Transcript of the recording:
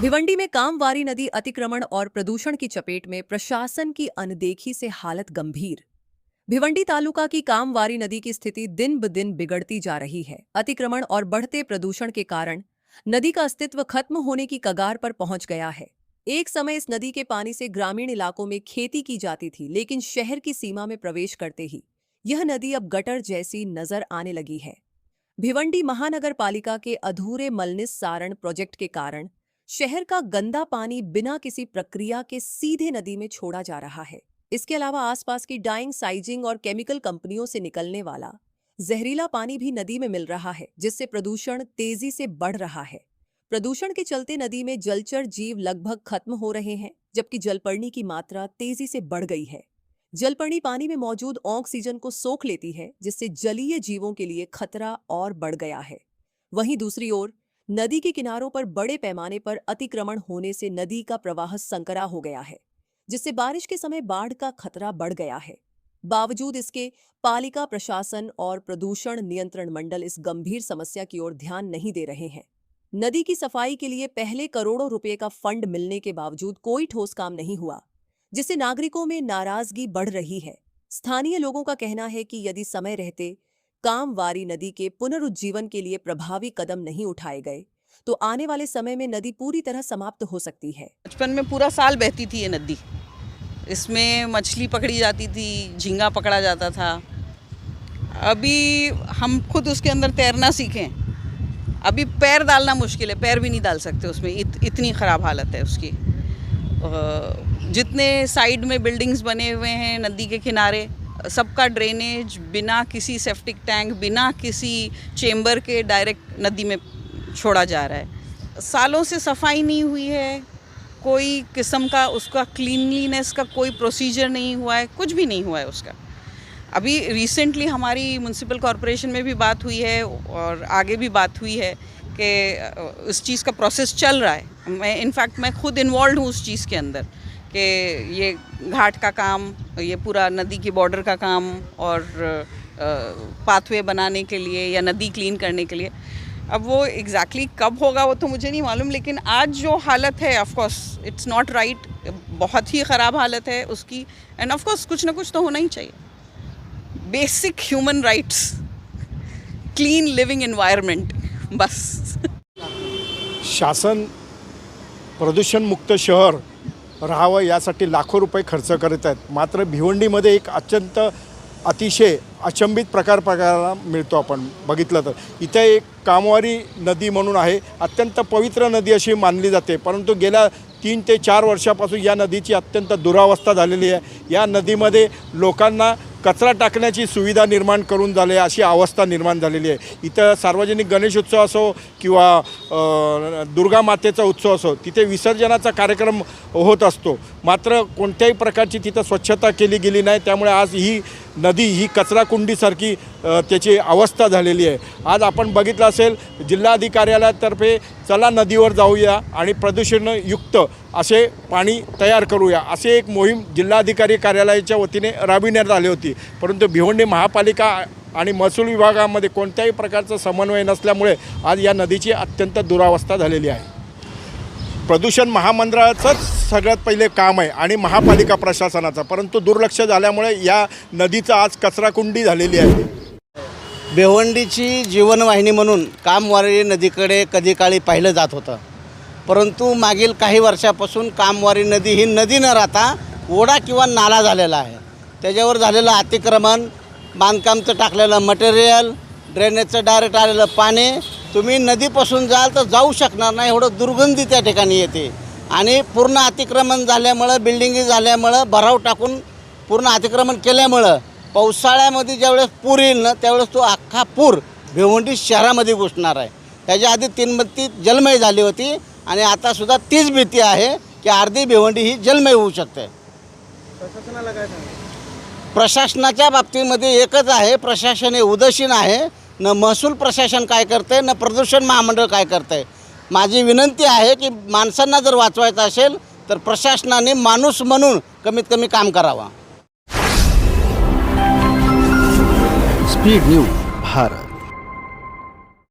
भिवंडी में कामवारी नदी अतिक्रमण और प्रदूषण की चपेट में, प्रशासन की अनदेखी से हालत गंभीर। भिवंडी तालुका की कामवारी नदी की स्थिति दिन ब दिन बिगड़ती जा रही है। अतिक्रमण और बढ़ते प्रदूषण के कारण नदी का अस्तित्व खत्म होने की कगार पर पहुंच गया है। एक समय इस नदी के पानी से ग्रामीण इलाकों में खेती की जाती थी, लेकिन शहर की सीमा में प्रवेश करते ही यह नदी अब गटर जैसी नजर आने लगी है। भिवंडी महानगर पालिका के अधूरे मलनिस्सारण प्रोजेक्ट के कारण शहर का गंदा पानी बिना किसी प्रक्रिया के सीधे नदी में छोड़ा जा रहा है। इसके अलावा आसपास की डाइंग, साइजिंग और केमिकल कंपनियों से निकलने वाला जहरीला पानी भी नदी में मिल रहा है, जिससे प्रदूषण तेजी से बढ़ रहा है। प्रदूषण के चलते नदी में जलचर जीव लगभग खत्म हो रहे हैं, जबकि जलपर्णी की मात्रा तेजी से बढ़ गई है। जलपर्णी पानी में मौजूद ऑक्सीजन को सोख लेती है, जिससे जलीय जीवों के लिए खतरा और बढ़ गया है। वहीं दूसरी ओर नदी के किनारों पर बड़े पैमाने पर अतिक्रमण होने से नदी का प्रवाह संकरा हो गया है, जिससे बारिश के समय बाढ़ का खतरा बढ़ गया है। बावजूद इसके पालिका प्रशासन और प्रदूषण नियंत्रण मंडल इस गंभीर समस्या की ओर ध्यान नहीं दे रहे हैं। नदी की सफाई के लिए पहले करोड़ों रुपए का फंड मिलने के बावजूद कोई ठोस काम नहीं हुआ, जिससे नागरिकों में नाराजगी बढ़ रही है। स्थानीय लोगों का कहना है कि यदि समय रहते कामवारी नदी के पुनरुज्जीवन के लिए प्रभावी कदम नहीं उठाए गए तो आने वाले समय में नदी पूरी तरह समाप्त हो सकती है। बचपन में पूरा साल बहती थी ये नदी। इसमें मछली पकड़ी जाती थी, झींगा पकड़ा जाता था। अभी हम खुद उसके अंदर तैरना सीखें, अभी पैर डालना मुश्किल है, पैर भी नहीं डाल सकते उसमें, इतनी ख़राब हालत है उसकी। जितने साइड में बिल्डिंग्स बने हुए हैं नदी के किनारे, सबका ड्रेनेज बिना किसी सेप्टिक टैंक, बिना किसी चेम्बर के डायरेक्ट नदी में छोड़ा जा रहा है। सालों से सफाई नहीं हुई है, कोई किस्म का उसका क्लीनलीनेस का कोई प्रोसीजर नहीं हुआ है, कुछ भी नहीं हुआ है उसका। अभी रिसेंटली हमारी म्यूनसिपल कॉरपोरेशन में भी बात हुई है और आगे भी बात हुई है कि इस चीज़ का प्रोसेस चल रहा है। इनफैक्ट मैं खुद इन्वॉल्व हूँ उस चीज़ के अंदर कि ये घाट का काम, ये पूरा नदी की बॉर्डर का काम और पाथवे बनाने के लिए या नदी क्लीन करने के लिए। अब वो एग्जैक्टली कब होगा वो तो मुझे नहीं मालूम, लेकिन आज जो हालत है of course it's not right, बहुत ही ख़राब हालत है उसकी। एंड ऑफ कोर्स कुछ ना कुछ तो होना ही चाहिए। Basic human rights, clean living environment, बस। शासन प्रदूषणमुक्त शहर राहावं यासाठी लाखो रुपये खर्च करत आहेत, मात्र भिवंडीमध्ये एक अतिशय अचंबित प्रकाराला मिळतो। आपण बघितलं तर इथे एक कामवारी नदी म्हणून आहे, अत्यंत पवित्र नदी अशी मानली जाते, परंतु गेल्या 3 ते 4 वर्षापासून या नदीची अत्यंत दुरावस्था झालेली आहे। या नदीमध्ये लोकांना कचरा टाकण्याची सुविधा निर्माण करून झाली अशी अवस्था निर्माण झालेली आहे। इथं सार्वजनिक गणेशोत्सव असो किंवा दुर्गा मातेचा उत्सव असो, तिथे विसर्जनाचा कार्यक्रम होत असतो, मात्र कोणत्याही प्रकारची तिथं स्वच्छता केली गेली नाही। त्यामुळे आज ही नदी ही कचराकुंडीसारखी त्याची अवस्था झालेली आहे। आज आपण बघितलं असेल जिल्हाधिकाऱ्यालयातर्फे चला नदीवर जाऊया आणि प्रदूषणयुक्त असे पाणी तयार करूया असे एक मोहीम जिल्हाधिकारी कार्यालयाच्या वतीने राबविण्यात आली होती, परंतु भिवंडी महापालिका आणि महसूल विभागामध्ये कोणत्याही प्रकारचा समन्वय नसल्यामुळे आज या नदीची अत्यंत दुरावस्था झालेली आहे। प्रदूषण महामंडळाचंच सगळ्यात पहिले काम आहे आणि महापालिका प्रशासनाचं, परंतु दुर्लक्ष झाल्यामुळे या नदीचं आज कचराकुंडी झालेली आहे। भिवंडीची जीवनवाहिनी म्हणून कामवारी नदीकडे कधी काळी पाहिलं जात होतं, परंतु मागील काही वर्षापासून कामवारी नदी ही नदी न राहता ओढा किंवा नाला झालेला आहे। त्याच्यावर झालेलं अतिक्रमण, बांधकामचं टाकलेलं मटेरियल, ड्रेनेजचं डायरेक्ट आलेलं पाणी, तुम्ही नदीपासून जाल तर जाऊ शकणार नाही, एवढं दुर्गंधी त्या ठिकाणी येते। आणि पूर्ण अतिक्रमण झाल्यामुळं, बिल्डिंगी झाल्यामुळं, भराव टाकून पूर्ण अतिक्रमण केल्यामुळं पावसाळ्यामध्ये ज्यावेळेस पूर येईल ना, त्यावेळेस तो अख्खा पूर भिवंडी शहरामध्ये घुसणार आहे। त्याच्या आधी 3 बत्ती जलमय झाली होती आणि आतासुद्धा तीच भीती आहे की अर्धी भिवंडी ही जलमय होऊ शकते। प्रशासनाला काय सांगा? प्रशासनाच्या बाबतीमध्ये एकच आहे, प्रशासन हे उदासीन आहे। न महसूल प्रशासन काय करते, न प्रदूषण महामंडळ काय करते। माझी विनंती आहे की माणसांना जर वाचवायचं असेल तर प्रशासनाने माणूस म्हणून कमीत कमी काम करावा। Speed news Bharat.